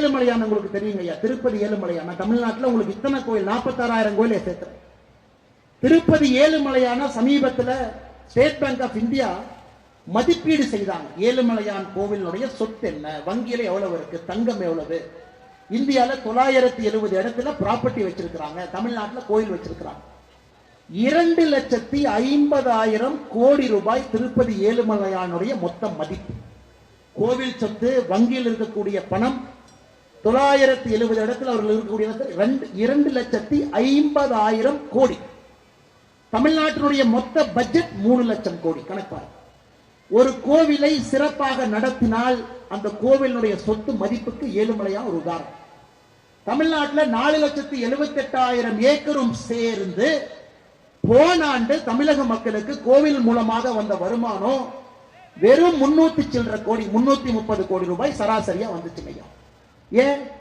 ஏழுமலையான் உங்களுக்கு தெரியுங்க ஐயா, திருப்பதி ஏழுமலையான தமிழ்நாட்டில் உங்களுக்கு இத்தனை கோயில் 46,000 கோயிலை சேர்த்து. திருப்பதி ஏழுமலையான சமீபத்தில் ஸ்டேட் பேங்க் ஆஃப் இந்தியா மதிப்பீடு செய்தாங்க. ஏழுமலையான் கோவிலுடைய சொத்து என்ன, வங்கியில எவ்வளவு இருக்கு, தங்கம் எவ்வளவு. இந்தியாவில் 970 இடத்துல ப்ராப்பர்ட்டி வச்சிருக்கிறாங்க, தமிழ்நாட்டில் கோயில் வச்சிருக்கிறாங்க. 2,50,000 கோடி ரூபாய் திருப்பதி ஏழுமலையானுடைய மொத்த மதிப்பு. கோவில் சொத்து, வங்கியில் இருக்கக்கூடிய பணம் 970 இடத்துல அவர்கள் இருக்கக்கூடிய 2,50,000 கோடி. தமிழ்நாட்டினுடைய மொத்த பட்ஜெட் 3 லட்சம் கோடி கணக்காக. ஒரு கோவிலை சிறப்பாக நடத்தினால் அந்த கோவிலுடைய சொத்து மதிப்புக்கு ஏழுமலையான் ஒரு உதாரணம். தமிழ்நாட்டில் 4,78,000 ஏக்கரும் சேர்ந்து போன ஆண்டு தமிழக மக்களுக்கு கோவில் மூலமாக வந்த வருமானம் வெறும் 330 கோடி ரூபாய் சராசரியா வந்துச்சு. ஏன்